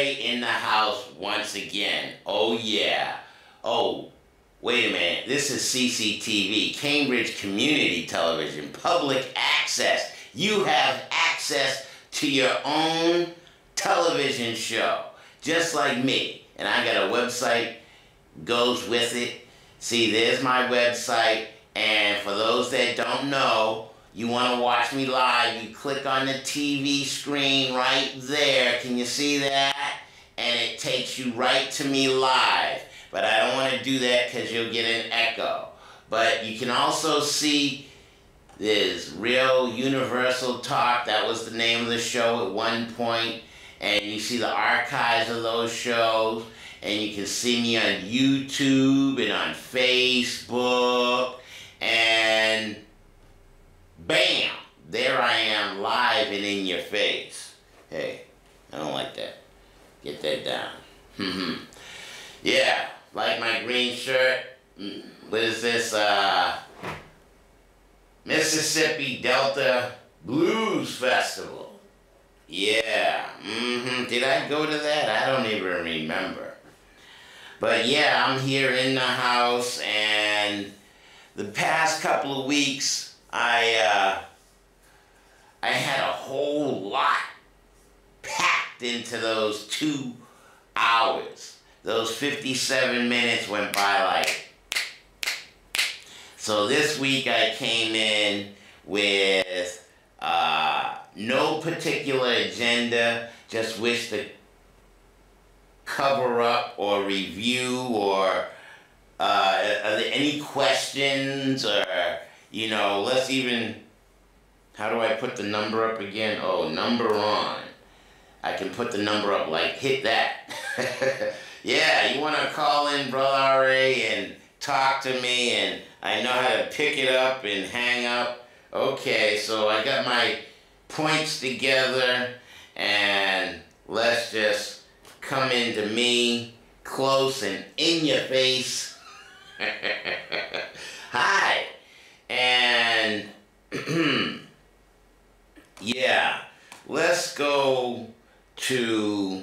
Ray in the house once again. Oh yeah. Oh, wait a minute. This is CCTV, Cambridge Community Television, public access. You have access to your own television show, just like me. And I got a website, goes with it. See, there's my website. And for those that don't know, you want to watch me live, you click on the TV screen right there. Can you see that? And it takes you right to me live. But I don't want to do that because you'll get an echo. But you can also see there's Real Universal Talk. That was the name of the show at one point. And you see the archives of those shows. And you can see me on YouTube and on Facebook. And bam! There I am, live and in your face. Hey, I don't like that. Get that down. Yeah, like my green shirt. What is this? Mississippi Delta Blues Festival. Yeah, Did I go to that? I don't even remember. But yeah, I'm here in the house, and the past couple of weeks, I had a whole lot packed into those 2 hours. Those 57 minutes went by like. So this week I came in with no particular agenda, just wish to cover up or review or are there any questions, or, you know, let's even, how do I put the number up again? Oh, number on. I can put the number up, like, hit that. Yeah, you want to call in, Brother R.A., and talk to me, and I know how to pick it up and hang up. Okay, so I got my points together, and let's just come into me, close and in your face. Hi, and yeah, let's go to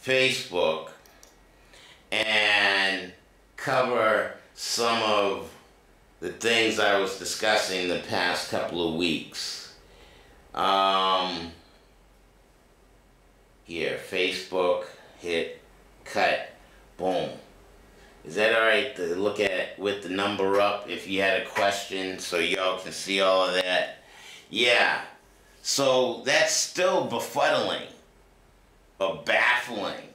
Facebook and cover some of the things I was discussing the past couple of weeks. Here, Facebook, hit, cut, boom. Is that alright to look at with the number up if you had a question so y'all can see all of that? Yeah, so that's still befuddling or baffling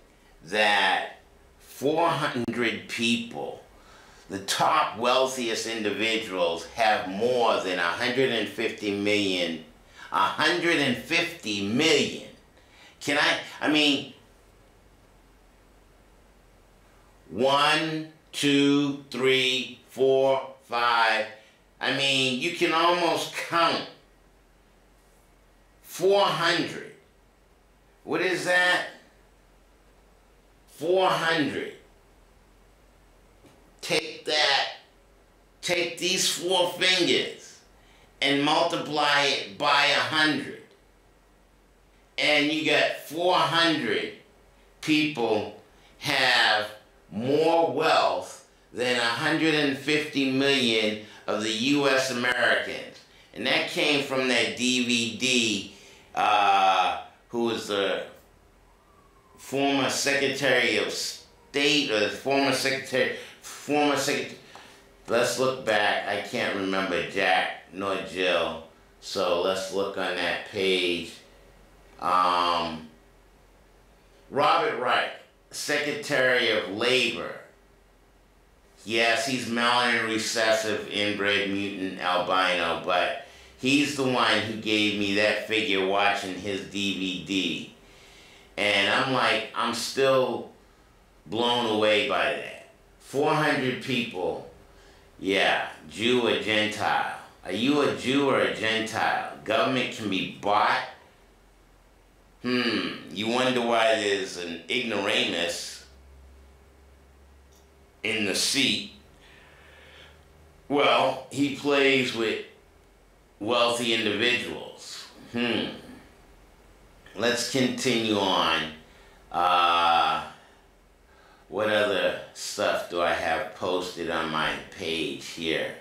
that 400 people, the top wealthiest individuals, have more than 150 million. 150 million. I mean, 1, 2, 3, 4, 5. I mean, you can almost count 400. What is that? 400. Take that. Take these 4 fingers and multiply it by 100. And you got 400 people have more wealth than 150 million of the U.S. Americans. And that came from that DVD, who was the former Secretary of State, or the former Secretary, let's look back, I can't remember Jack nor Jill, so let's look on that page. Robert Reich, Secretary of Labor. Yes, he's melanin recessive, inbred mutant albino, but he's the one who gave me that figure watching his DVD. And I'm like, I'm still blown away by that. 400 people, yeah, Jew or Gentile. Are you a Jew or a Gentile? Government can be bought. You wonder why there's an ignoramus in the seat. Well, he plays with wealthy individuals. Let's continue on. Uh, what other stuff do I have posted on my page here?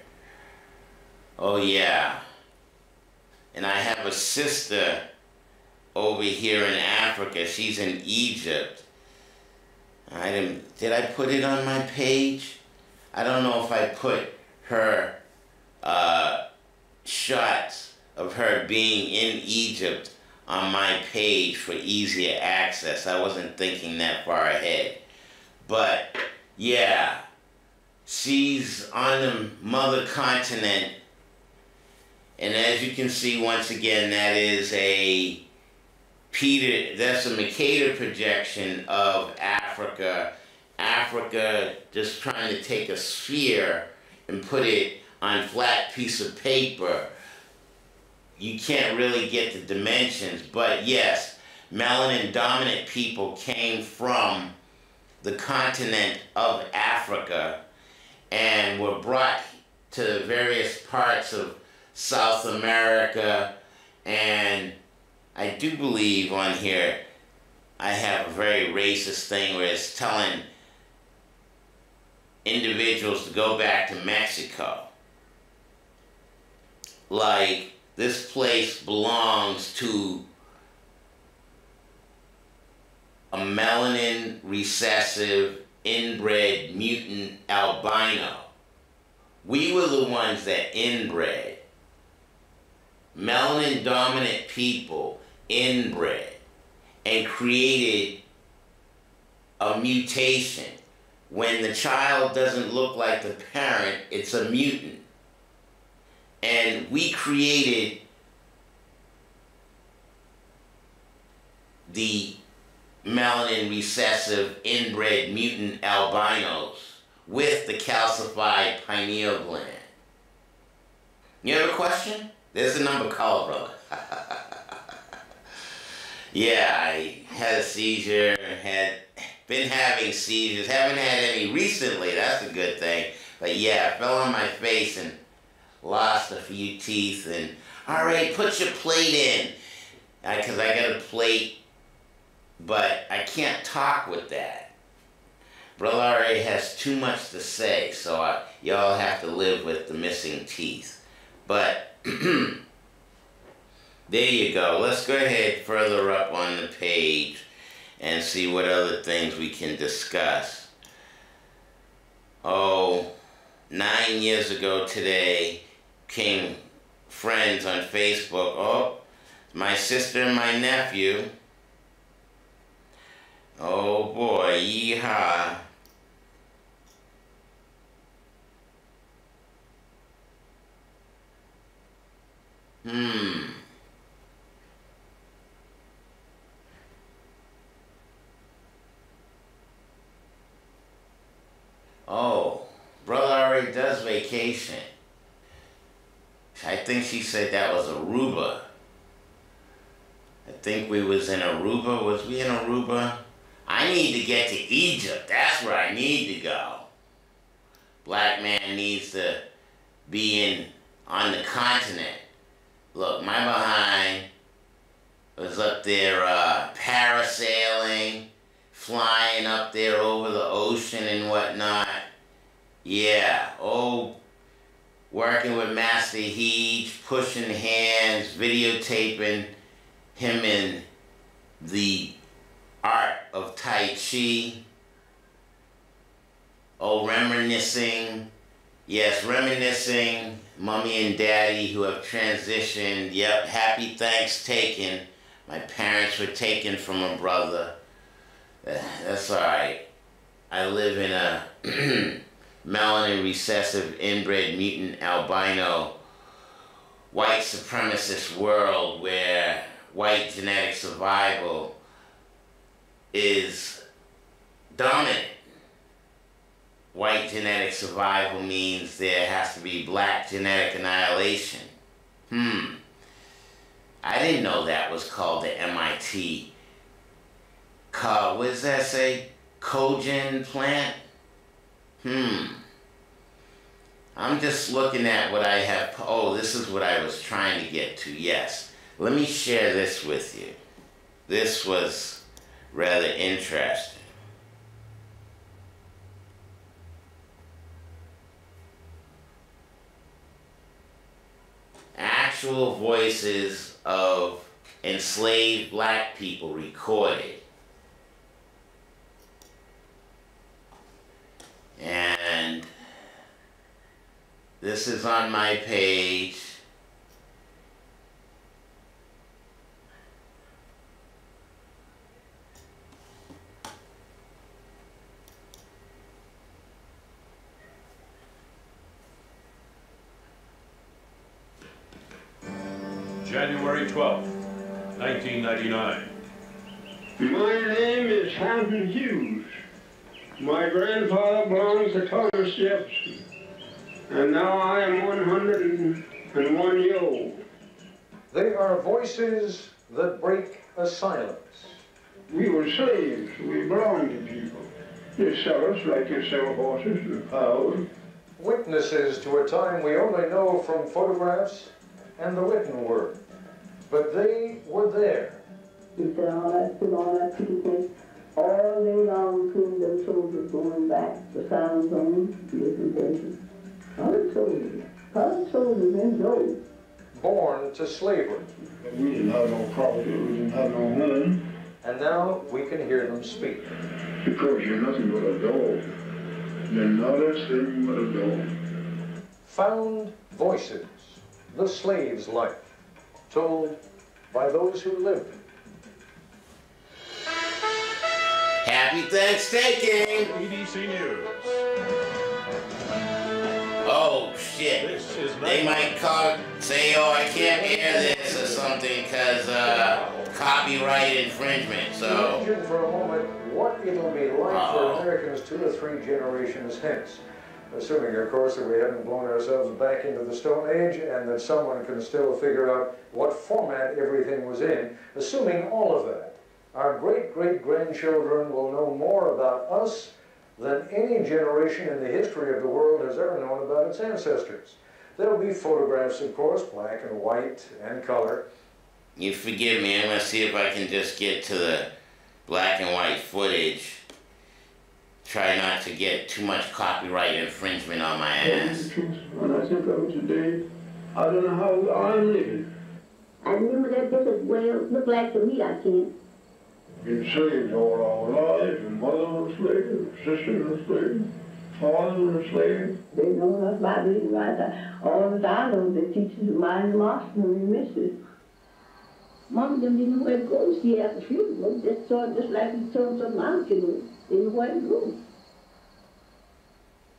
Oh yeah. And I have a sister over here in Africa. She's in Egypt. Did I put it on my page? I don't know if I put her shots of her being in Egypt on my page for easier access. I wasn't thinking that far ahead. But yeah, she's on the mother continent. And as you can see, once again, that is that's a Mercator projection of Africa. Africa just trying to take a sphere and put it on a flat piece of paper. You can't really get the dimensions, but yes, melanin dominant people came from the continent of Africa and were brought to various parts of South America. And I do believe on here I have a very racist thing where it's telling individuals to go back to Mexico. Like, this place belongs to a melanin recessive inbred mutant albino. We were the ones that inbred. Melanin dominant people inbred and created a mutation. When the child doesn't look like the parent, it's a mutant. And we created the melanin recessive inbred mutant albinos with the calcified pineal gland. You have a question? There's the number, call, brother. Yeah, I had a seizure, had been having seizures, haven't had any recently, that's a good thing. But yeah, I fell on my face and lost a few teeth, and all right, put your plate in. Because I got a plate, but I can't talk with that. Brother already has too much to say, so y'all have to live with the missing teeth. But there you go. Let's go ahead further up on the page and see what other things we can discuss. Oh, 9 years ago today came friends on Facebook. Oh, my sister and my nephew. Oh boy, yeehaw. Oh, brother already does vacation. I think she said that was Aruba. I think we was in Aruba. Was we in Aruba? I need to get to Egypt. That's where I need to go. Black man needs to be on the continent. Look, my behind was up there parasailing, flying up there over the ocean and whatnot. Yeah, working with Master Heej, pushing hands, videotaping him in the art of Tai Chi. Reminiscing. Yes, reminiscing. Mommy and Daddy who have transitioned. Yep, happy thanks taken. My parents were taken from a brother. That's alright. I live in a melanin recessive inbred mutant albino white supremacist world where white genetic survival is dominant. White genetic survival means there has to be black genetic annihilation. I didn't know that was called the MIT. What does that say? Cogen plant? I'm just looking at what I have. Oh, this is what I was trying to get to. Yes. Let me share this with you. This was rather interesting. Actual voices of enslaved black people recorded. And this is on my page. January 12th, 1999. My name is Hampton Hughes. My grandfather belonged to Thomas Jefferson, and now I am 101 years old. They are voices that break a silence. We were slaves. We belonged to people. They sell us like they sell horses and cows. Witnesses to a time we only know from photographs and the written word. But they were there. He said all that people all day long between them soldiers going back to Silent Zone, different places. Colored soldiers enjoyed. Born to slavery. We didn't have no property. We didn't have no home. And now we can hear them speak. Because you're nothing but a dog. You're not a thing but a dog. Found voices, the slave's life, told by those who lived it. Happy Thanksgiving! EDC News. Oh shit. This is They might say, oh, I can't air this or something because copyright infringement, so. Imagine for a moment what it'll be like for Americans 2 or 3 generations hence. Assuming, of course, that we haven't blown ourselves back into the Stone Age and that someone can still figure out what format everything was in. Assuming all of that, our great-great-grandchildren will know more about us than any generation in the history of the world has ever known about its ancestors. There'll be photographs, of course, black and white and color. You forgive me, I'm going to see if I can just get to the black and white footage. Try not to get too much copyright infringement on my ass. When I think of it today, I don't know how I'm living. I remember that just as well. Look like to me, I can't. Been slaves all our lives, and mother was a slave, sister was a slave, father was a slave. They know us by reading right there. All that I know, the teachers of mine, master, and misters. Mom them didn't know where to go. She had a funeral. Just saw it just like he told some mountain. They knew where to go.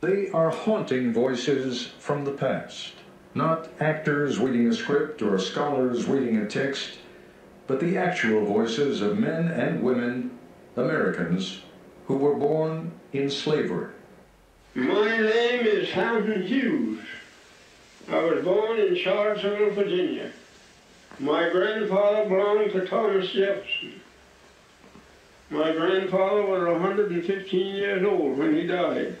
They are haunting voices from the past. Not actors reading a script or scholars reading a text, but the actual voices of men and women, Americans, who were born in slavery. My name is Hampton Hughes. I was born in Charlottesville, Virginia. My grandfather belonged to Thomas Jefferson. My grandfather was 115 years old when he died.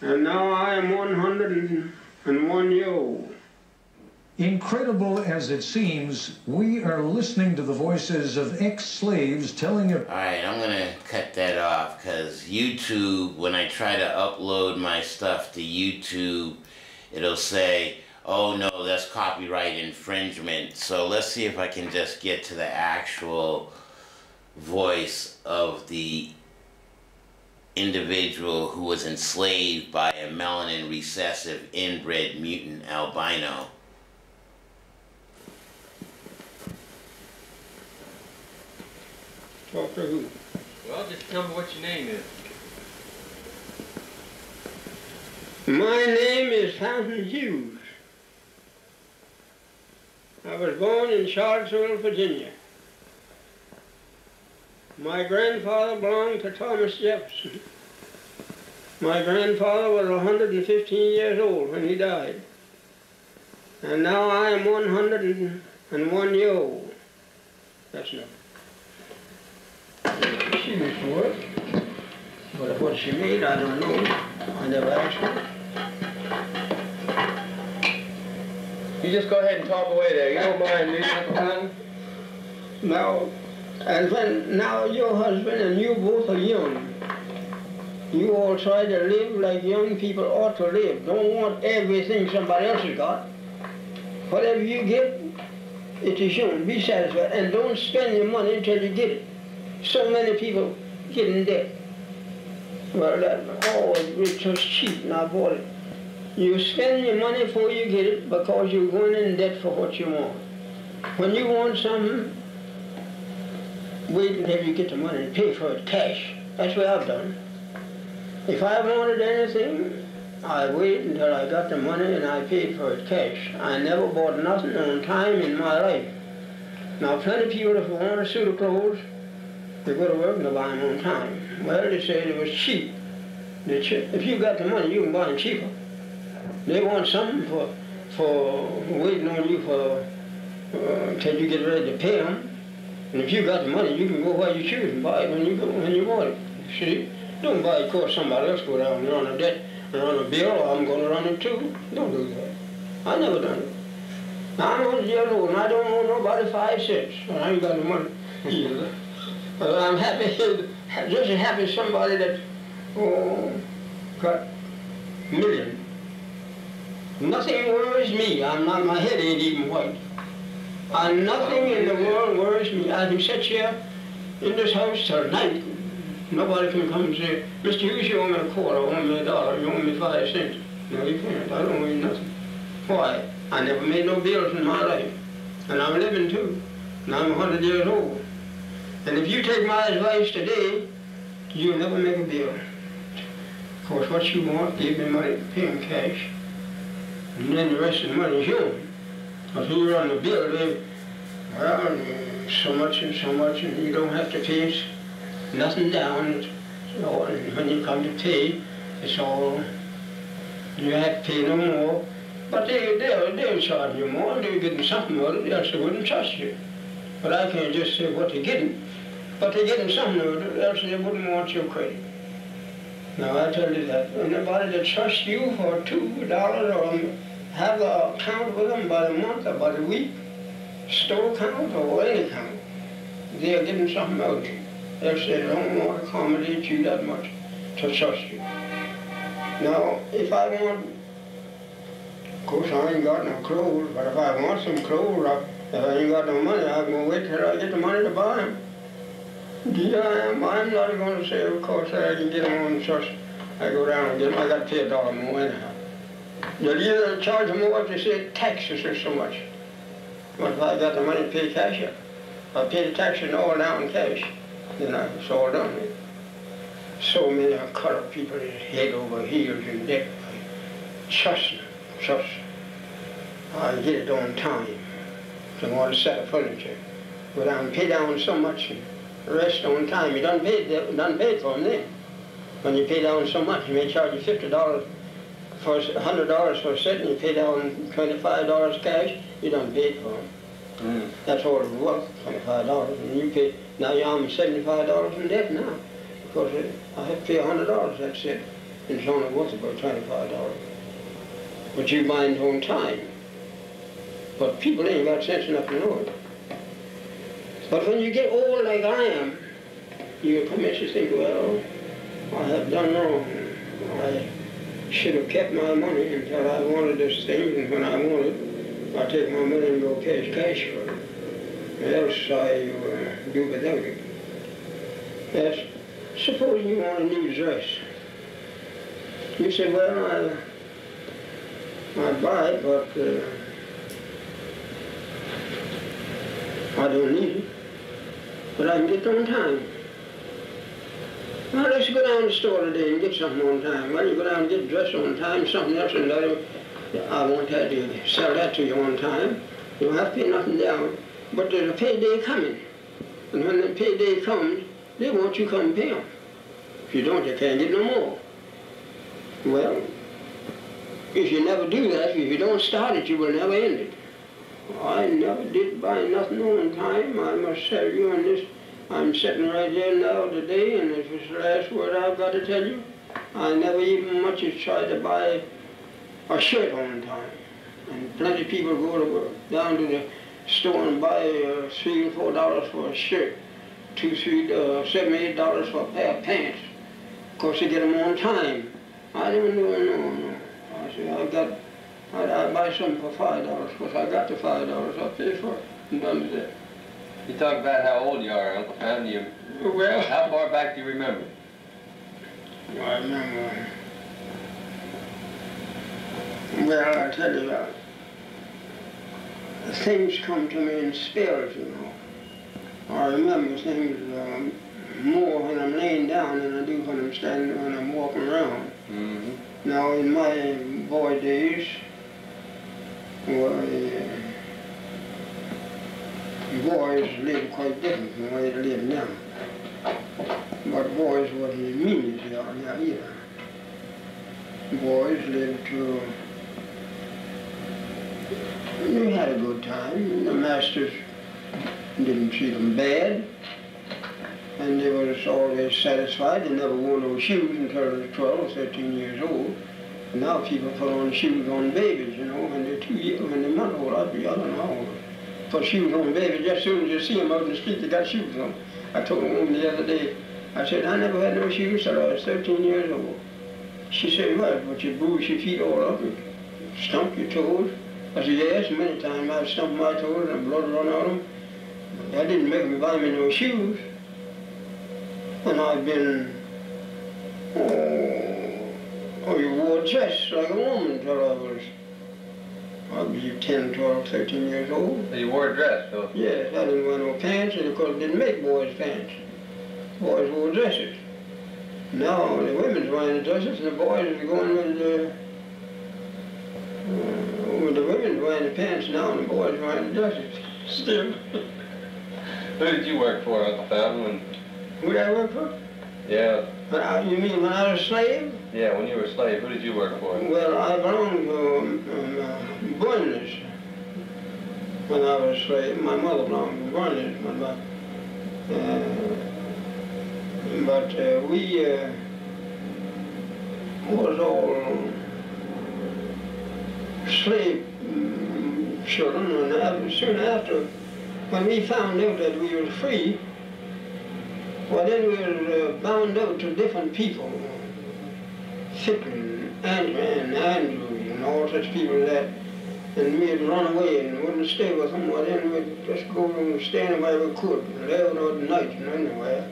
And now I am 101 years old. Incredible as it seems, we are listening to the voices of ex-slaves telling of... Alright, I'm going to cut that off because YouTube, when I try to upload my stuff to YouTube, it'll say, oh no, that's copyright infringement. So let's see if I can just get to the actual voice of the individual who was enslaved by a melanin recessive inbred mutant albino. Talk to who? Well, just tell me what your name is. My name is Hampton Hughes. I was born in Charlottesville, Virginia. My grandfather belonged to Thomas Jefferson. My grandfather was 115 years old when he died. And now I am 101 years old. That's enough. She was for it. But what she made, I don't know. I never asked her. You just go ahead and talk away there. You don't mind me, Uncle Helen? Now, And when now your husband and you both are young, you all try to live like young people ought to live. Don't want everything somebody else has got. Whatever you get, it is yours. Be satisfied. And don't spend your money until you get it. So many people get in debt. Well, it's just cheap and I bought it. You spend your money before you get it because you're going in debt for what you want. When you want something, wait until you get the money and pay for it cash. That's what I've done. If I wanted anything, I wait until I got the money and I paid for it cash. I never bought nothing on time in my life. Now, plenty of people, if they want a suit of clothes, they go to work and they buy them on time. Well, they said it was cheap. If you got the money, you can buy them cheaper. They want something for waiting on you for till you get ready to pay them. And if you got the money, you can go where you choose and buy it when you want it. See? Don't buy it because somebody else go down and run a debt and run a bill, or I'm going to run it too. Don't do that. I never done it. Now, I'm 100 years old and I don't owe nobody 5 cents. And I ain't got the money either. But I'm happy, just as happy as somebody that got millions. Nothing worries me. My head ain't even white. Nothing in the world worries me. I can sit here in this house till night. Nobody can come and say, Mr. Hughes, you owe me a quarter, you owe me $1, you owe me 5 cents. No, you can't. I don't owe you nothing. Why? I never made no bills in my life. And I'm living too. And I'm 100 years old. And if you take my advice today, you'll never make a bill. Of course, what you want, give me money, pay them cash. And then the rest of the money is yours. If you run the bill, well, so much and so much, and you don't have to pay nothing down. So when you come to pay, it's all, you have to pay no more. But they'll charge you more, they're getting something out of it, else they wouldn't trust you. But I can't just say what they're getting. But they're getting something out of it, else they wouldn't want your credit. Now I tell you that anybody that trusts you for $2 or have an account with them by the month or by the week, store account or any account, they're getting something out of you. Else they don't want to accommodate you that much to trust you. Now, if I want, of course I ain't got no clothes, but if I want some clothes, if I ain't got no money, I'm going to wait till I get the money to buy them. I'm not going to say, of course, I can get them on trust. I go down and get them. I got to pay $1 more anyhow. They'll either charge more if they say taxes or so much. But if I got the money to pay cash, if I pay the taxes all down in cash, then it's all done. So many are cut up people head over heels in debt. Trust them. I get it on time. They want a set of furniture. Go down and pay down so much and the rest on time. You done paid for them then. When you pay down so much, you may charge you $50 for $100 for a set, and you pay down $25 cash, you done paid for them. That's all it was, $25. And you pay, now I'm $75 in debt now, because I have to pay $100, that's it. And it's only worth about $25. But you buy it on time. But people ain't got sense enough to know it. But when you get old like I am, you come in and think, well, I have done wrong. I should have kept my money until I wanted this thing, and when I want it, I take my money and go cash for it. Else I do without it. Yes, suppose you want a new dress. You say, well, I buy it, but I don't need it. But I can get it on time. Well, let's go down to the store today and get something on time. Well, you go down and get a dress on time, something else, and I want that to sell that to you on time. You don't have to pay nothing down. But there's a payday coming. And when the payday comes, they want you to come and pay them. If you don't, you can't get no more. Well, if you never do that, if you don't start it, you will never end it. I never did buy nothing on time. I must tell you on this. I'm sitting right here now today, and this is the last word I've got to tell you. I never even much as tried to buy a shirt on time. And plenty of people go down to the store and buy $3 or $4 for a shirt. $7, $8 for a pair of pants. Of course, they get them on time. I didn't do it, no. I said, I buy something for $5. Of course, I got the $5. I pay for it. And done with that. You talk about how old you are, Uncle Sam. Well, How far back do you remember? I remember. Well, I tell you, things come to me in spells, you know. I remember things more when I'm laying down than I do when I'm walking around. Mm-hmm. Now, in my boy days, well, boys lived quite different from the way they live now. But boys wasn't as mean as they are now either. Boys lived to, they had a good time. The masters didn't treat them bad. And they was always satisfied. They never wore no shoes until they were 12 or 13 years old. And now people put on shoes on babies, you know, when they're 2 years, when they're month old. I don't know. Put shoes on babies, just as soon as you see them out in the street, they got shoes on. I told a woman the other day, I said, I never had no shoes till I was 13 years old. She said, what, but you bruise your feet all up and stump your toes? I said, yes, many times I've stumped my toes and blood run out of them. But that didn't make me buy me no shoes. And I've been, you wore a dress like a woman till I was, I believe, 10, 12, 13 years old. So you wore a dress, though? Yes, I didn't wear no pants, and of course didn't make boys' pants. Boys wore dresses. Now the women's wearing the dresses, and the boys are going with the women wearing the pants now, and the boys wearing the dresses. Still. Who did you work for, Uncle Sam? Who did I work for? Yeah. You mean when I was a slave? Yeah, when you were a slave, who did you work for? Well, I belonged to Burnley's when I was a slave. My mother belonged to Burnley's, but we was all slave children, and soon after, when we found out that we were free, well, then we were bound out to different people, Ficklen, and Andrews, and all such people that, and we'd run away and wouldn't stay with them. Well, then we'd just go and stay anywhere we could, and lay out at night and anywhere.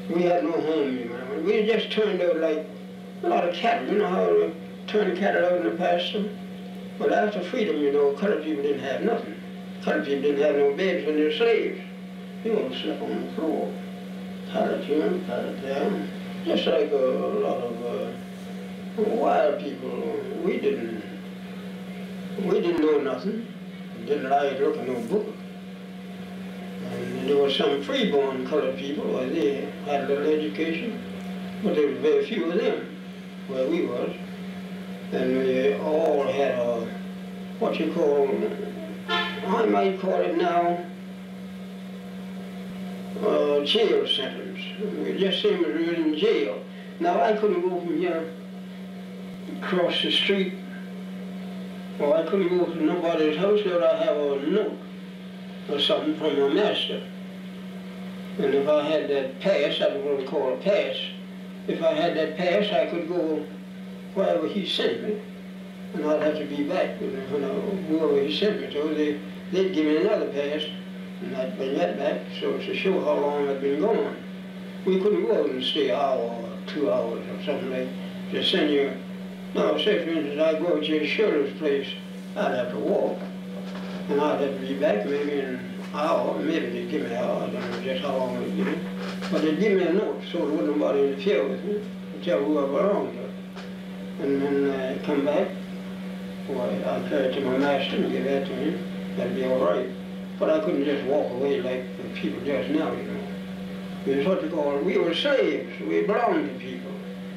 We had no home, you know. We just turned out like a lot of cattle. You know how they turn cattle out in the pasture? But after freedom, you know, colored people didn't have nothing. Colored people didn't have no beds when they were slaves. You know, slept on the floor. Pallet here, pallet there. Just like a lot of wild people. We didn't know nothing. We didn't like to look at no book. And there were some freeborn colored people where they had a little education, but there were very few of them where we was. And we all had a, what you call, I might call it now, jail sentence. We just same as we were in jail. Now I couldn't go from here across the street, or I couldn't go to nobody's house without I have a note or something from my master. And if I had that pass, that's what we call a pass. If I had that pass, I could go wherever he sent me, and I'd have to be back. Whoever he sent me to, they'd give me another pass, and I'd bring that back, so to show how long I'd been gone. We couldn't go out and stay an hour or 2 hours or something like that. Just send you. Now, say for instance, I go to your Shirley's place, I'd have to walk, and I'd have to be back maybe in an hour. Maybe they'd give me an hour, I don't know just how long they'd give me. But they'd give me a note so there wouldn't nobody interfere with me, and tell who I belonged to. And then I come back, well, I'd carry it to my master and give that to him. That'd be all right. But I couldn't just walk away like the people just now, you know. It was what they call, we were slaves. We belonged to people.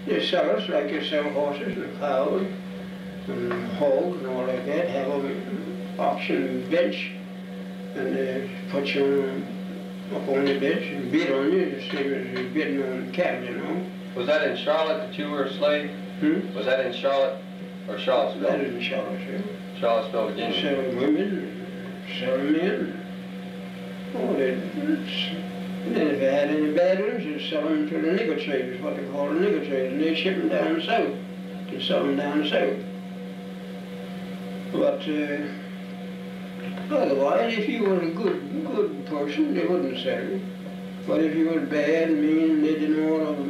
They sell us like they sell horses and cows and hogs and all like that, have an auction bench, and they put you up on the bench and bid on you, the same as you're bidding on cattle, you know. Was that in Charlotte that you were a slave? Was that in Charlotte or Charlottesville? That is in Charlottesville. Charlottesville, Virginia. They sell women, sell men. Oh, And then if they had any bad ones, they'd sell them to the nigger traders, what they call the nigger traders, and they'd ship them down south, to sell them down south. But otherwise, if you were a good person, they wouldn't sell you. But if you were bad, mean, they didn't want to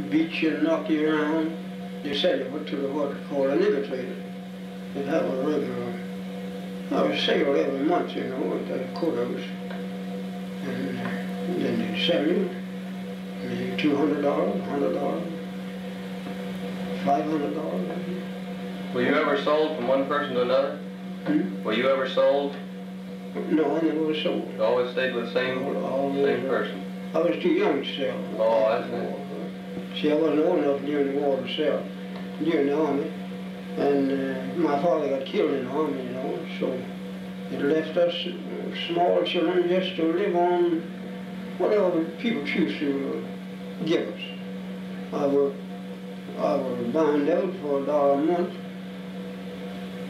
beat you and knock you around, they sell you to the what they call a nigger trader. They'd have a regular, sale every month, you know, at the courthouse. And then they'd sell you, maybe $200, $100, $500. Were you ever sold from one person to another? Hmm? Were you ever sold? No, I never was sold. You always stayed with the same person? I was too young to sell. Oh, that's it. See, I wasn't old enough during the war to sell, during the army. And my father got killed in the army, you know, so it left us small children just to live on whatever people choose to give us. I was bound out for $1 a month,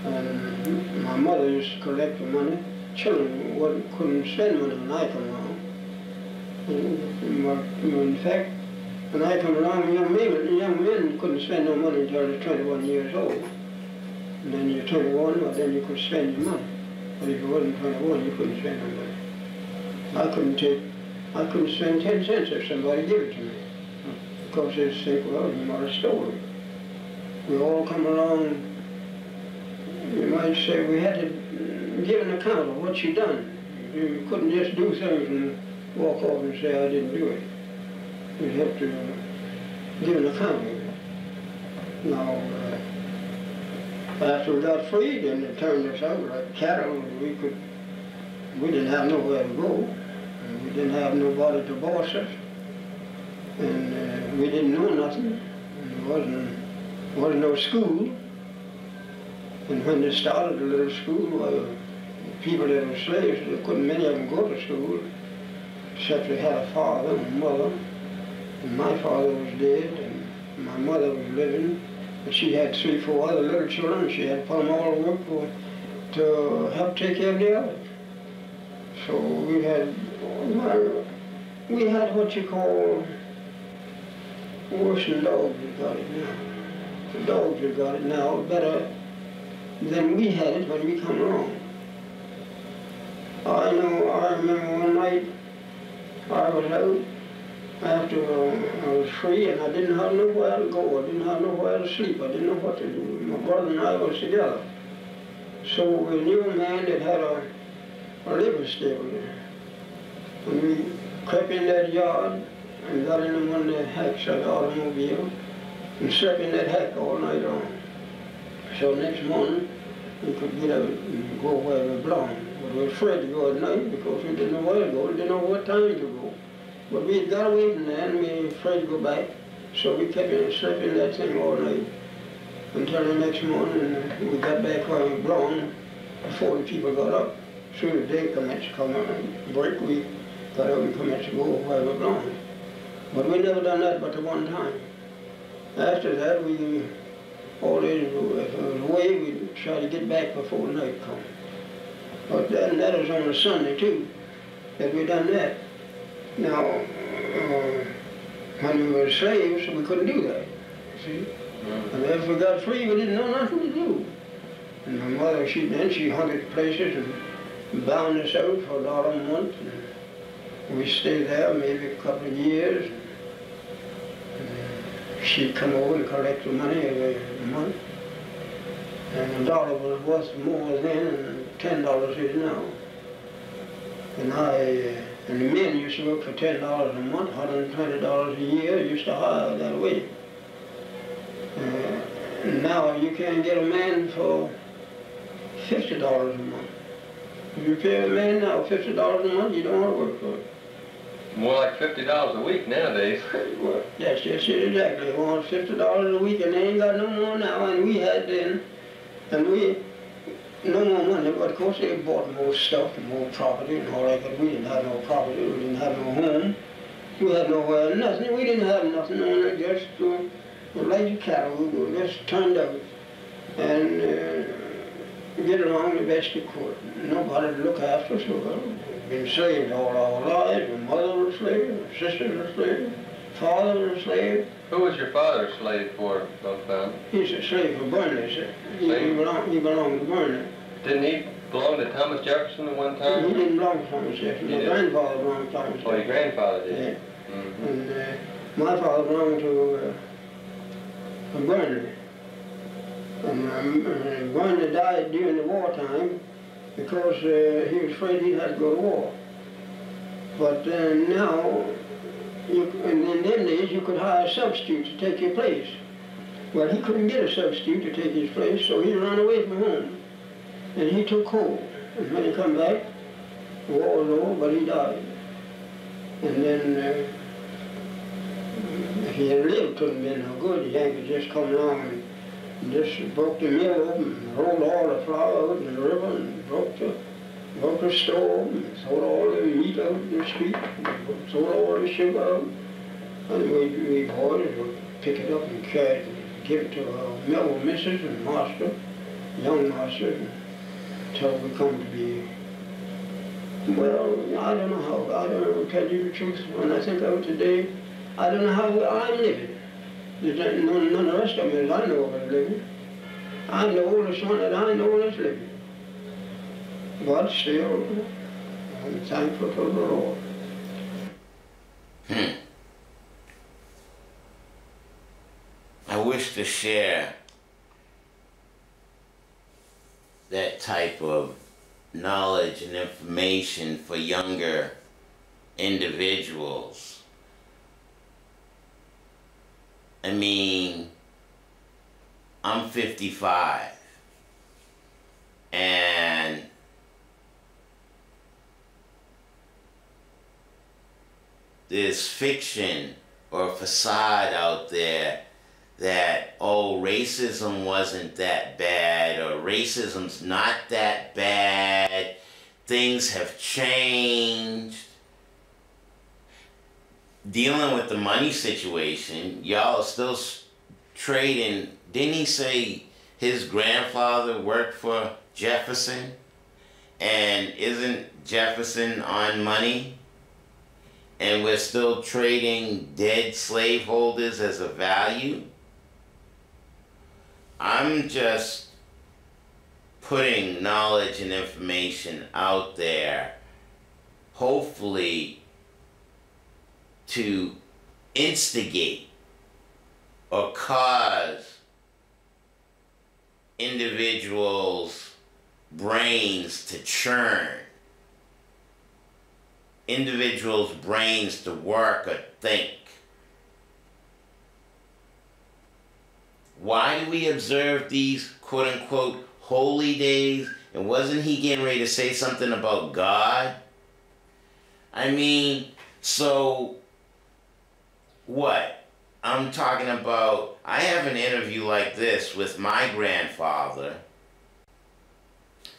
and my mother used to collect the money. Children couldn't spend money when I come along. In fact, when I come along, young men couldn't spend no money until they were 21 years old. And then you're 21, well, then you could spend your money. But if you wasn't 21, you couldn't spend no money. I couldn't spend 10 cents if somebody gave it to me. Because they'd think, well, you might have stolen it. We all come along, you might say, we had to give an account of what you done. You couldn't just do things and walk off and say, I didn't do it. You'd have to give an account of it. Now, after we got free, then they turned us out like cattle. We didn't have nowhere to go. And we didn't have nobody to boss us. And we didn't know nothing. And there wasn't no school. And when they started the little school, well, people that were slaves, many of them go to school, except they had a father and mother. And my father was dead, and my mother was living. And she had 3, 4 other little children. She had to put them all to work to help take care of the others. So we had what you call worse than dogs have got it now. The dogs have got it now better than we had it when we come along. I remember one night I was out after I was free, and I didn't have nowhere to go. I didn't have nowhere to sleep. I didn't know what to do. My brother and I was together. So we knew a man that had a livery stable there. And we crept in that yard and got in one of the hacks of the automobile and slept in that hack all night long. So next morning we could get out and go where we belonged. But we were afraid to go at night because we didn't know where to go. We didn't know what time to go. But we had got away from there and we were afraid to go back. So we kept slept in that thing all night until the next morning we got back where we belonged before the people got up. As soon as they commenced to come on and break, we got up and commenced to go where we belonged. But we never done that but the one time. After that, we always, if it was away, we'd try to get back before night come. But that was on a Sunday too, that we done that. Now, when we were slaves, we couldn't do that, see? And after we got free, we didn't know nothing to do. And my mother, she hunted places and bound us out for $1 a month. And we stayed there maybe a couple of years. She'd come over and collect the money every month. And $1 was worth more then than $10 is now. And the men used to work for $10 a month, $120 a year, used to hire that way. Now you can't get a man for $50 a month. If you pay a man now $50 a month, you don't want to work for it. More like $50 a week nowadays. Well, that's just it exactly. They want $50 a week and they ain't got no more now, and we had then. And we, no more money, but of course they bought more stuff and more property and all that, but we didn't have no property, we didn't have no home. We had nowhere, nothing, we didn't have nothing on it, just like cattle, we were just turned out and get along the best we could. Nobody to look after us, so been slaves all our lives. My mother was a slave, my sister was a slave, father was a slave. Who was your father a slave for, Buckbound? He's a slave for Burnley, sir. He belonged to Burnley. Didn't he belong to Thomas Jefferson at one time? He didn't belong to Thomas Jefferson. My grandfather belonged to Thomas Jefferson. Oh, your grandfather did? Yeah. Mm-hmm. And my father belonged to Burnley. And Burnley died during the wartime because he was afraid he'd have to go to war. But now, in them days, you could hire a substitute to take your place. Well, he couldn't get a substitute to take his place, so he ran away from home. And he took cold. And when he come back, the war was over, but he died. And then, if he had lived, couldn't have been no good. The Yankees just come along and just broke the mill open, and rolled all the flour out in the river, and broke the stove, and sold all the meat out in the street, and sold all the sugar out. And we boys would pick it up and carry it and give it to our mill missus and master, young master, until we come to be, well, I don't know how, I don't know, to tell you the truth, when I think of it today, I don't know how I'm living. There's none of the rest of them I know of are living. I'm the oldest one that I know that's living. But still, I'm thankful to the Lord. I wish to share that type of knowledge and information for younger individuals. I mean, I'm 55, and there's fiction or facade out there that, oh, racism wasn't that bad, or racism's not that bad, things have changed. Dealing with the money situation, y'all are still trading. Didn't he say his grandfather worked for Jefferson? And isn't Jefferson on money? And we're still trading dead slaveholders as a value? I'm just putting knowledge and information out there, hopefully to instigate or cause individuals' brains to churn, individuals' brains to work or think. Why do we observe these quote-unquote holy days? And wasn't he getting ready to say something about God? I mean, so what? I'm talking about, I have an interview like this with my grandfather.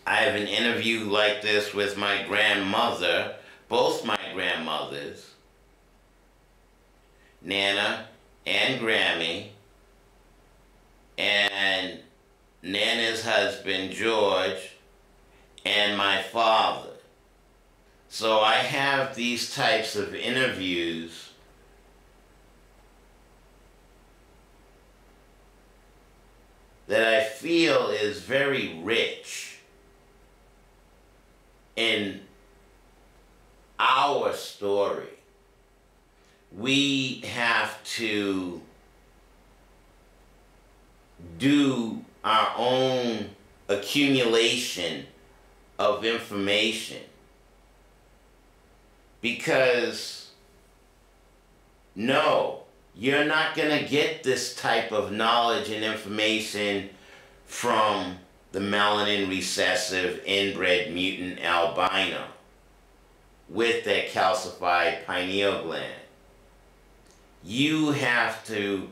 I have an interview like this with my grandmother, both my grandmothers, Nana and Grammy, and Nana's husband, George, and my father. So I have these types of interviews that I feel is very rich in our story. We have to do our own accumulation of information, because no, you're not going to get this type of knowledge and information from the melanin recessive inbred mutant albino with that calcified pineal gland. You have to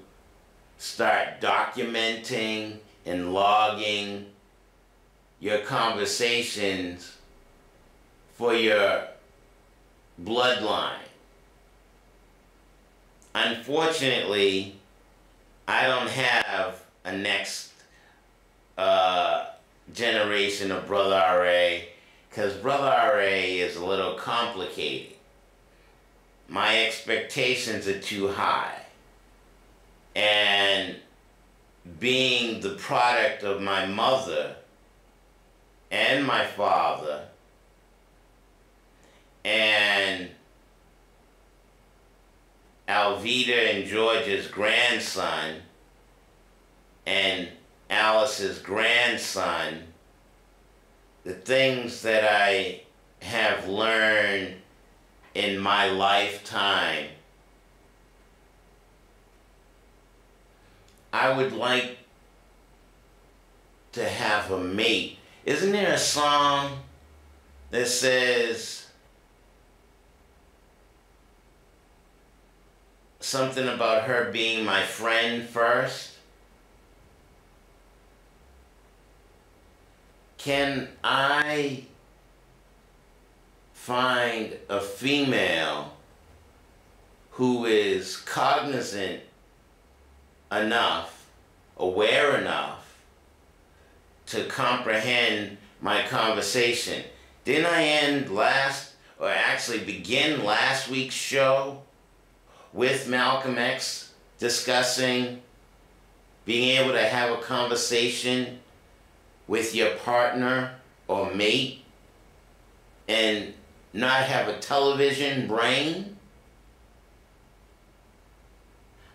start documenting and logging your conversations for your bloodline. Unfortunately, I don't have a next generation of Brother R.A., because Brother R.A. is a little complicated. My expectations are too high. And being the product of my mother and my father and Alveda and George's grandson and Alice's grandson, the things that I have learned in my lifetime, I would like to have a mate. Isn't there a song that says something about her being my friend first? Can I find a female who is cognizant enough, aware enough to comprehend my conversation? Didn't I begin last week's show with Malcolm X discussing being able to have a conversation with your partner or mate and not have a television brain?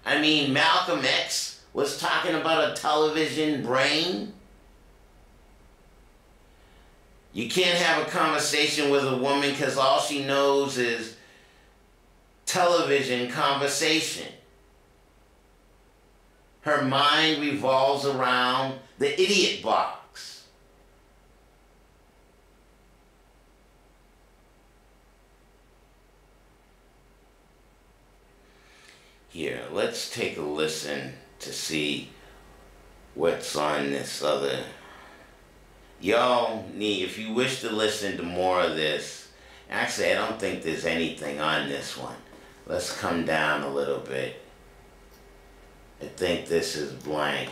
I mean, Malcolm X was talking about a television brain. You can't have a conversation with a woman because all she knows is television conversation. Her mind revolves around the idiot box. Here, let's take a listen to see what's on this other. Y'all need, if you wish to listen to more of this, actually I don't think there's anything on this one. Let's come down a little bit. I think this is blank.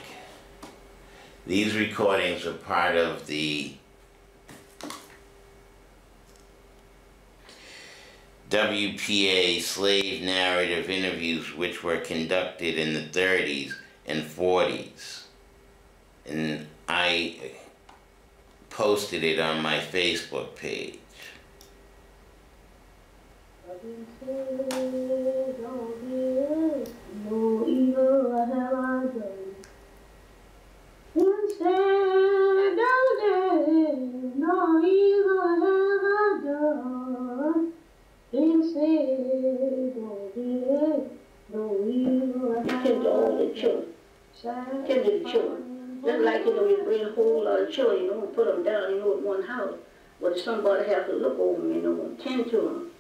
These recordings are part of the WPA slave narrative interviews, which were conducted in the 30s and 40s. And I posted it on my Facebook page. No evil have I done. Instead of death, no evil have I done. Instead of death, no evil have I done. Tend to all the children. Tend to the children. Just like, you bring a whole lot of children, and put them down, in one house. But somebody have to look over them, and tend to them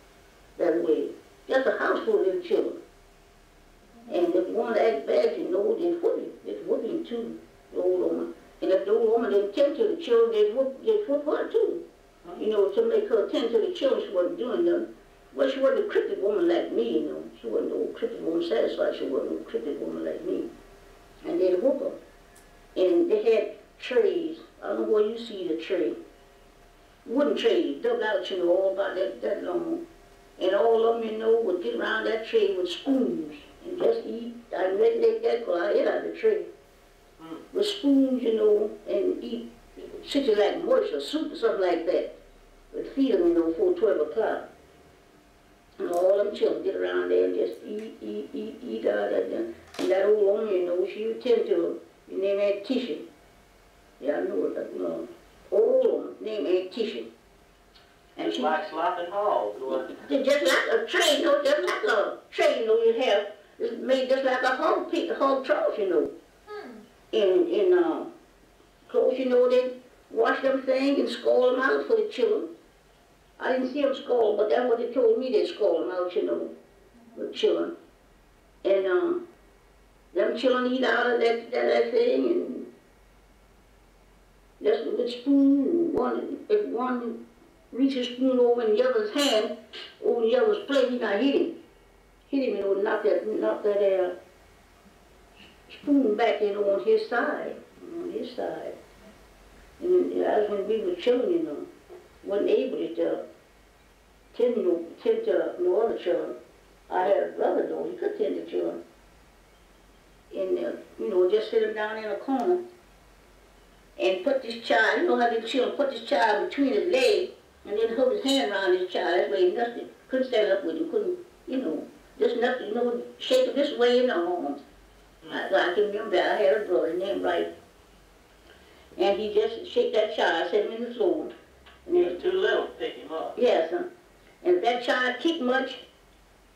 that way. Just a house full of little children. And if one act bad, they'd whip him. They'd whip him too, the old woman. And if the old woman didn't tend to the children, they'd whip her too. To make her tend to the children, she wasn't doing them. Well, she wasn't a crooked woman like me, She wasn't no crooked woman satisfied. She wasn't no crooked woman like me. And they'd whip her. And they had trays. I don't know where you see the tray. Wooden trays, dug out, all about that long. And all of them, would get around that tray with spoons and just eat. I regulate that because I ate out of the tray. With spoons, and eat, such as like mush or soup or something like that. But feed them, before 12 o'clock. And all them children get around there and just eat out of that. And that old woman, she would tend to them. Her name Aunt Tisha. Yeah, I know it, old woman, named Aunt Tisha. And she like slopping hogs. Just like a tray, just like a tray, you have. It's made just like a hog pit, a hog trough, In clothes, they wash them things and scald them out for the children. I didn't see them scald, but that's what they told me, they scald them out, for the children. And them children eat out of that thing, and just with a spoon, if one reach a spoon over in the other's hand, over the other's plate, he not hit him. Hit him, knock that spoon back, on his side. And that was when we were children, wasn't able to tend to no other children. I had a brother though, he could tend to children. And, just sit him down in a corner and put this child, you know how the children put this child between his legs and then hold his hand around his child. That's why he nothing. Couldn't stand up with him, couldn't, just nothing, shake him this way in the arms. I can remember I had a brother named Wright. And he just shake that child, set him in the floor. And he was too little to pick him up. Yes, and if that child kicked much,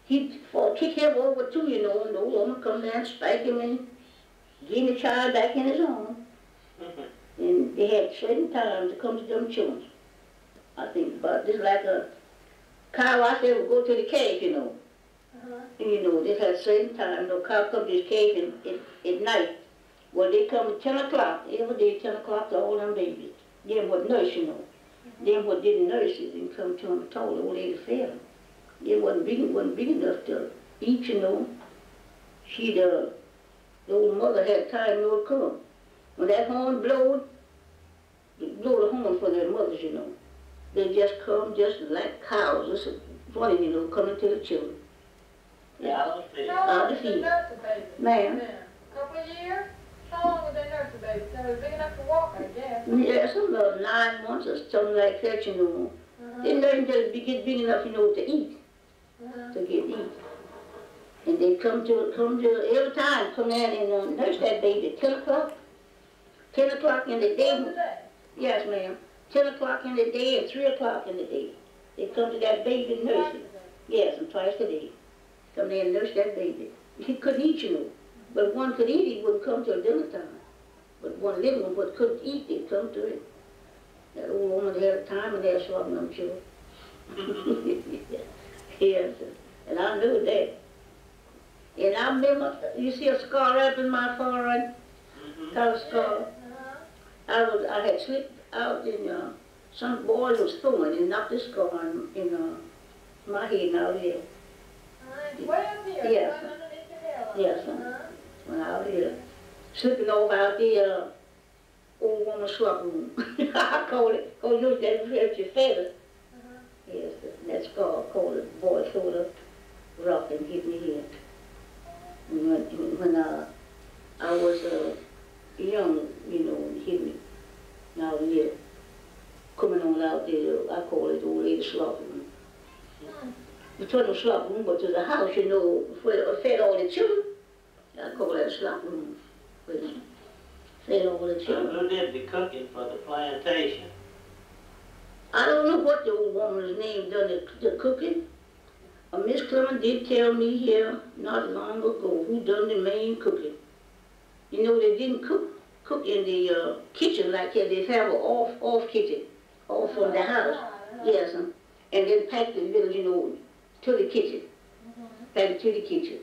he'd kick him over too, and the old woman come down and spike him and give the child back in his arms. And they had certain times to come to them children. I think about this like a cow out there would go to the cave, And they had certain times, the cow come to his cave at night. Well, they come at 10 o'clock, every day 10 o'clock to all them babies. Them what nurse, Them what didn't nurse it and come to them and told the old lady fed them. They wasn't big enough to eat, She, the old mother had time to come. When that horn blowed, they blow the horn for their mothers, They just come just like cows, just running, coming to the children. Yeah. How long did they nurse a baby? Ma'am. A couple of years? How long would they nurse a baby? So they were big enough to walk, I guess. Yeah, some 9 months or something like that, They nurse until they get big enough, to eat. To get eat. And they come to every time, come in and nurse that baby at 10 o'clock. 10 o'clock in the day. Yes, ma'am. 10 o'clock in the day and 3 o'clock in the day. They come to that baby and nurse it. Yes, and twice a day. Come there and nurse that baby. He couldn't eat, But one could eat, he wouldn't come till dinner time. But one little one but couldn't eat, they'd come to it. That old woman had time and they're swapping them children. Yes, and I knew that. And I remember, you see a scar up in my forehead? Kind of scar. I had slipped out and some boy was throwing and knocked this scar in my head and out here. Well, here, Yes. underneath your hairline. Yes, when I was here. Slipping over out the old woman's swap room. I call it, that's your feather. Yes, that scar called it, boy sort of rock and hit me here. When I was young, and hit me. Now here, coming on out there, I call it the old lady slop room. It wasn't a slop room, but to the house, where fed all the children. I call that a slop room. Where fed all the children. Who did the cooking for the plantation? I don't know what the old woman's name done the cooking. Miss Clement did tell me here not long ago who done the main cooking. They didn't cook in the kitchen like that. They have an off kitchen, off from the house. Yes, and then pack the little, to the kitchen. Pack it to the kitchen.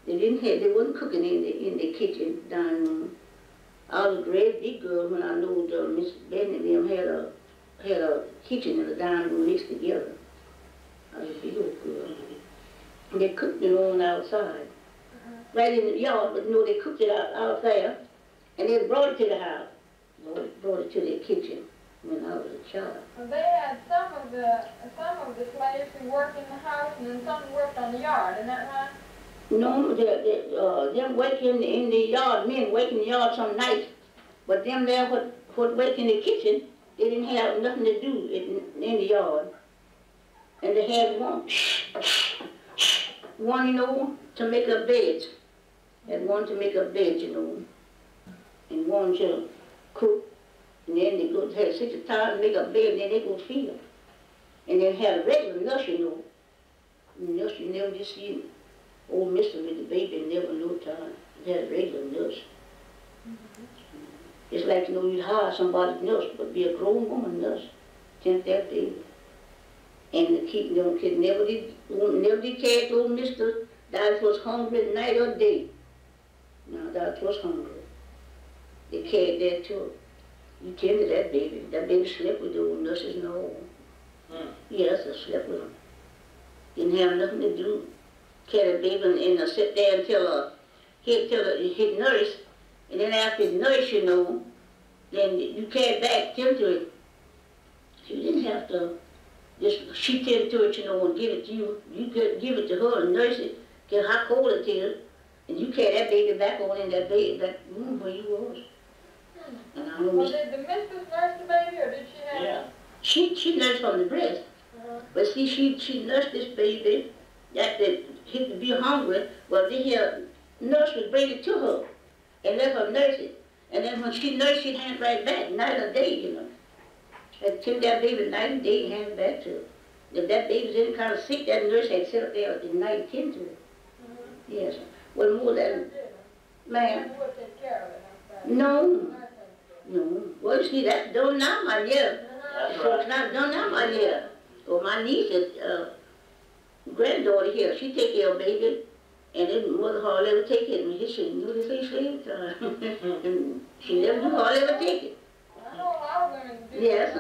They wasn't cooking in the kitchen dining room. I was a great big girl when I knew Miss Bennett and them had a kitchen and a dining room mixed together. I was a big old girl. And they cooked it on outside. Right in the yard, but they cooked it out there. And they brought it to the house. Brought it to their kitchen when I was a child. Well, they had some of the slaves who worked in the house and then some who worked on the yard, isn't that right? No, them working in the yard, men working in the yard some nights, but them there what work in the kitchen, they didn't have nothing to do in the yard. And they had one, to make a bed. And one to make a bed, And one to cook. And then they go have 6 times, make a bed, and then they go feed them. And then had a regular nurse, Nurse, you never just see old mister with the baby, never no time. They had a regular nurse. It's like, you'd hire somebody nurse, but be a grown woman nurse, tend that baby. And the kid, never did care to old mister that was hungry night or day. Now that was hungry. They carried that too. You tended that baby. That baby slept with the old nurses and all. Yes, I slept with them. Didn't have nothing to do. Carry the baby and sit there until he'd nurse. And then after he nurse, then you carry back him to She didn't have to just, she tend to it, you know, and give it to you. You could give it to her and nurse it, get hot cold it is, and you carry that baby back on in that room where you was. And I know Well, did the mistress nurse the baby, or did she have? Yeah. she nursed from the breast. But see, she nursed this baby, that he could be hungry. Well, the nurse would bring it to her and let her nurse it. And then when she nursed, she'd hand it right back, night or day, you know. And took that baby night and day and hand it back to her. If that baby was any kind of sick, that nurse had sit up there at night and tend to it. Yes. Well, more than, ma'am. Who would take care of it? No. No. Well, you see, that's done now, my dear. That's So it's right. not done now, my dear. Well, my niece is granddaughter here. She take care of baby, and then mother hardly ever take it. And she knew this ain't slave time, and she never do hardly ever take it. I know a lot of women do. Yes.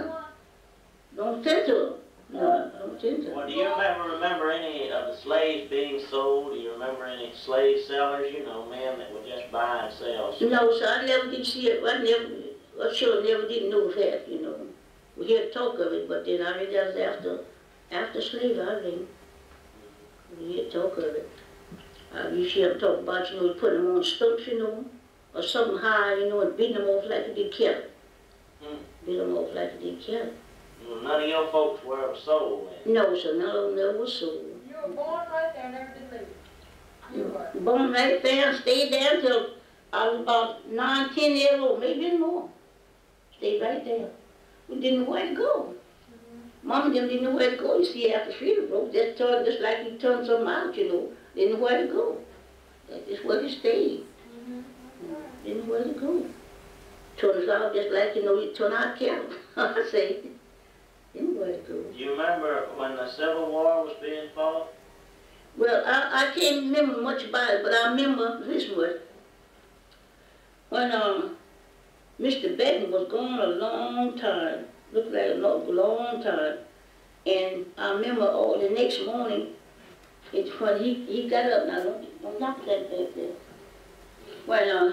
Don't tend to her. No, don't tend to Well, her. do you remember any of the slaves being sold? Do you remember any slave sellers, you know, men that would just buy and sell? No, so I never did see it. I sure never did know of that, you know. We heard talk of it, but then I realized after slavery, I think we heard talk of it. You see them talk about, you know, putting them on stumps, you know, or something high, you know, and beating them off like they did cattle. Beat them off like they did cattle. Well, none of your folks were ever sold then? No, so none of them never was sold. You were born right there and never did leave. You were. Born right there and stayed there until I was about 9, 10 years old, maybe more. Stayed right there. We didn't know where to go. Mama and them didn't know where to go. You see, after freedom broke, just like you turned something out, you know. Didn't know where to go. That's just where they stayed. Didn't know where to go. Turned us out just like, you know, you turn out cattle. I say, didn't know where to go. Do you remember when the Civil War was being fought? Well, I can't remember much about it, but I remember this much. When Mr. Benton was gone a long time, looked like a long time, and I remember the next morning, when he got up, now don't knock that back there. When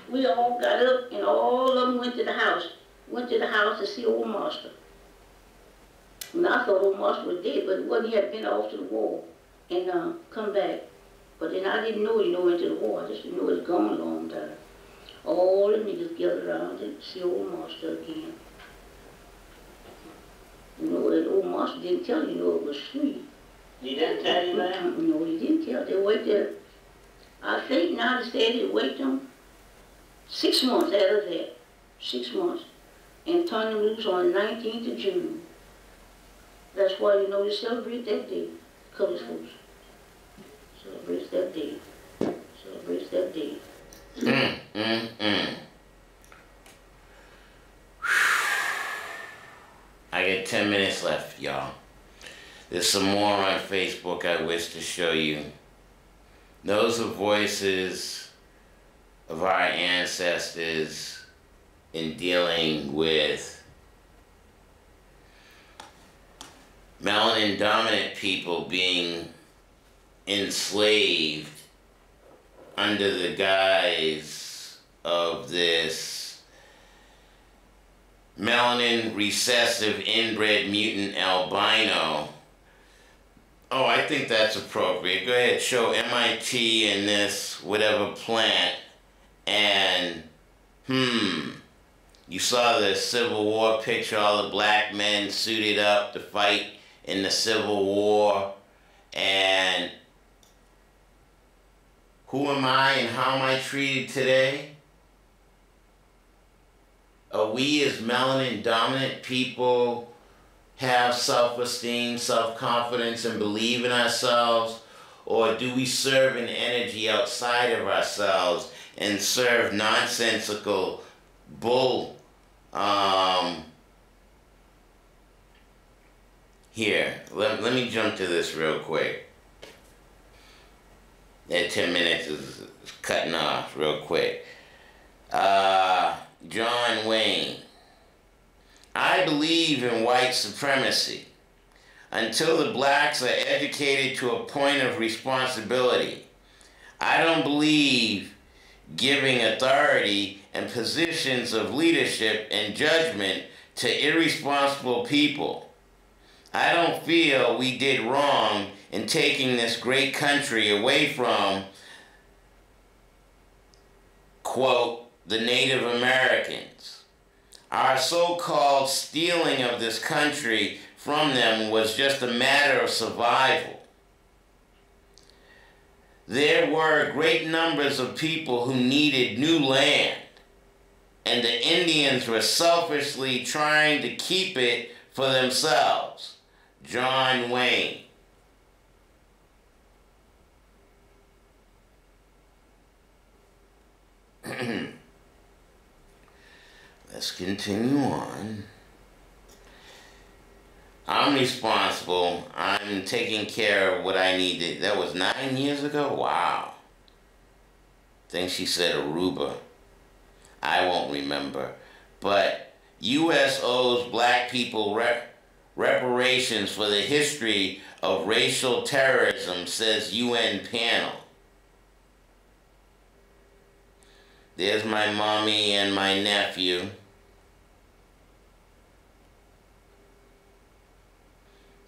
we all got up and all of them went to the house to see old master. And I thought old master was dead, but it wasn't. He had been off to the war and come back. But then I didn't know he went to the war. I just didn't know he was gone a long time. All the niggas gathered around to see old master again. You know, that old master didn't tell you, it was free. He didn't tell you that? No, he didn't tell. They waited, I think now they said they wait them 6 months out of that. 6 months. And turn them loose on the 19th of June. That's why, you know, they celebrate that day, colored folks. Celebrates that day. Celebrates that day. I got 10 minutes left, y'all. There's some more on Facebook I wish to show you. Those are voices of our ancestors in dealing with melanin dominant people being enslaved under the guise of this melanin recessive inbred mutant albino. Oh, I think that's appropriate. Go ahead, show MIT in this whatever plant, and you saw the Civil War picture, all the black men suited up to fight in the Civil War, and who am I and how am I treated today? Are we as melanin dominant people have self-esteem, self-confidence, and believe in ourselves? Or do we serve an energy outside of ourselves and serve nonsensical bull? Here, let me jump to this real quick. That 10 minutes is cutting off real quick. John Wayne. I believe in white supremacy until the blacks are educated to a point of responsibility. I don't believe giving authority and positions of leadership and judgment to irresponsible people. I don't feel we did wrong in taking this great country away from, quote, the Native Americans. Our so-called stealing of this country from them was just a matter of survival. There were great numbers of people who needed new land, and the Indians were selfishly trying to keep it for themselves. John Wayne. Let's continue on. I'm responsible. I'm taking care of what I needed. That was 9 years ago? Wow. I think she said Aruba. I won't remember. But U.S. owes black people reparations for the history of racial terrorism, says UN panel. There's my mommy and my nephew.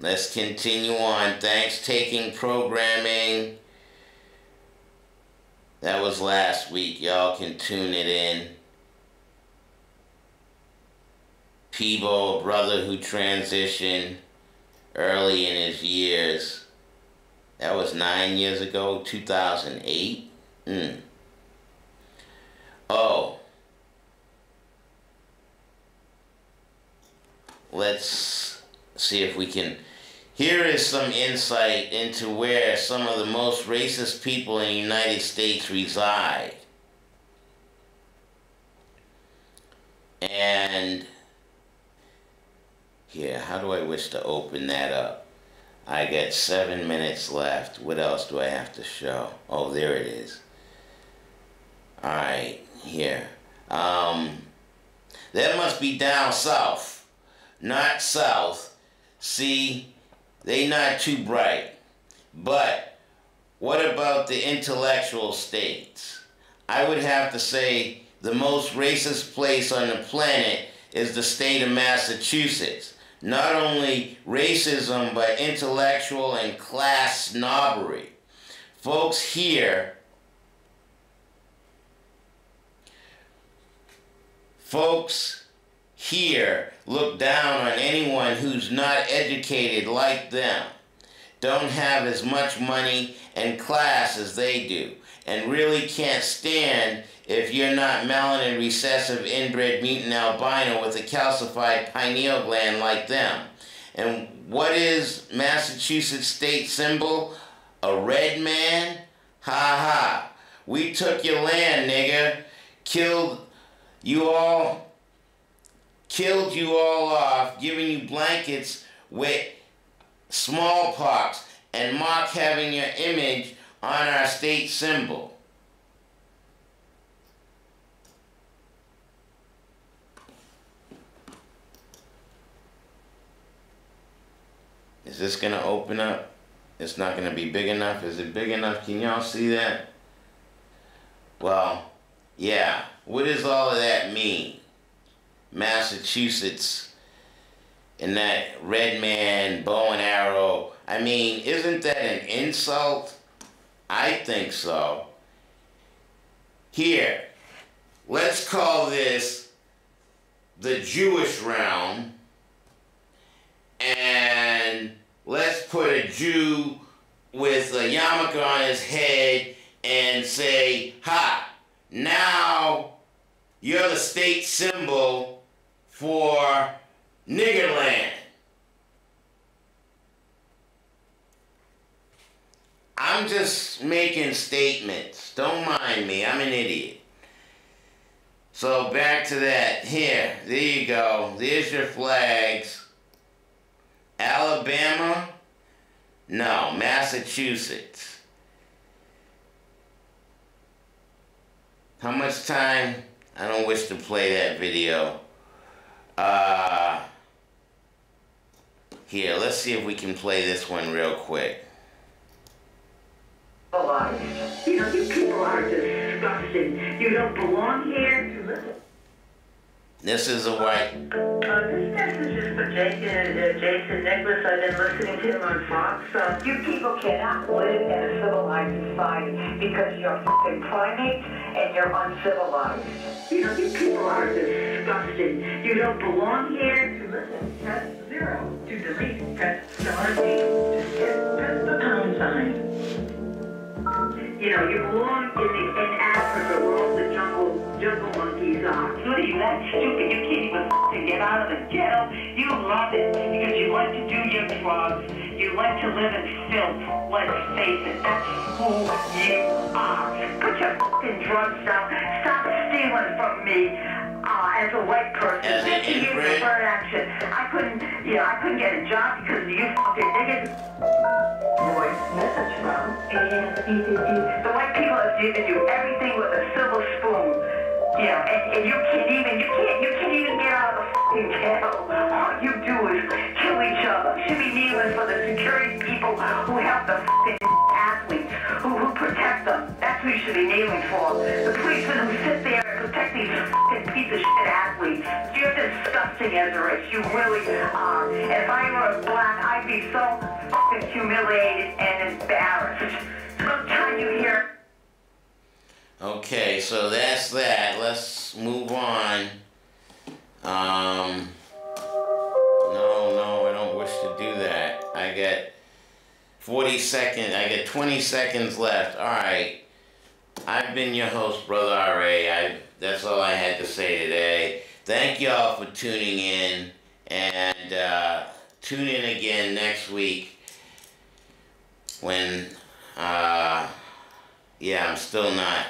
Let's continue on. Thanks, taking programming. That was last week. Y'all can tune it in. Peebo, a brother who transitioned early in his years. That was 9 years ago, 2008. Oh. Let's see if we can... Here is some insight into where some of the most racist people in the United States reside. And... here, how do I wish to open that up? I got 7 minutes left. What else do I have to show? Oh, there it is. Alright, here. That must be down south, not south. See, they not too bright. But what about the intellectual states? I would have to say the most racist place on the planet is the state of Massachusetts. Not only racism, but intellectual and class snobbery. Folks here look down on anyone who's not educated like them, don't have as much money and class as they do, and really can't stand if you're not melanin recessive inbred mutant albino with a calcified pineal gland like them. And what is Massachusetts state symbol? A red man? Ha ha. We took your land, nigga. Killed you all off, giving you blankets with smallpox, and mock having your image on our state symbol. Is this gonna open up? It's not gonna be big enough. Is it big enough? Can y'all see that? Well, yeah. What does all of that mean? Massachusetts and that red man, bow and arrow. I mean, isn't that an insult? I think so. Here, let's call this the Jewish realm, and let's put a Jew with a yarmulke on his head and say, ha, now you're the state symbol for Niggerland. I'm just making statements. Don't mind me. I'm an idiot. So back to that. Here. There you go. There's your flags. Alabama? No. Massachusetts. How much time? I don't wish to play that video. Here, let's see if we can play this one real quick. You know, you people are disgusting. You don't belong here. This is a white. This message is for Jason Nicholas. I've been listening to him on Fox. You people cannot live in a civilized society because you're fucking primates and you're uncivilized. You know, you people are disgusting. You don't belong here. To listen, press 0. To delete, press star G. To skip, press the pound sign. You know, you belong in Africa where all the jungle monkeys are. What are you, that stupid? You can't even fucking get out of the ghetto. You love it because you like to do your drugs. You like to live in filth. Let's face it, that's who you are. Put your fucking drugs down. Stop stealing from me. As a white person, 50 years of deferred action. I couldn't get a job because of you fucking niggas. Voice message from the white people have given you everything with a silver spoon. You know, and you can't even get out of the fucking ghetto. All you do is kill each other. Should be kneeling for the security people who help the fucking athletes, who protect them. That's who you should be kneeling for. The policemen who sit there and protect these fucking piece of shit athletes. You're disgusting as a race. You really are. And if I were black, I'd be so fucking humiliated and embarrassed. Sometime you hear. Okay, so that's that. Let's move on. No, I don't wish to do that. I got 40 seconds. I got 20 seconds left. All right. I've been your host, Brother R.A. That's all I had to say today. Thank y'all for tuning in. And tune in again next week when, yeah, I'm still not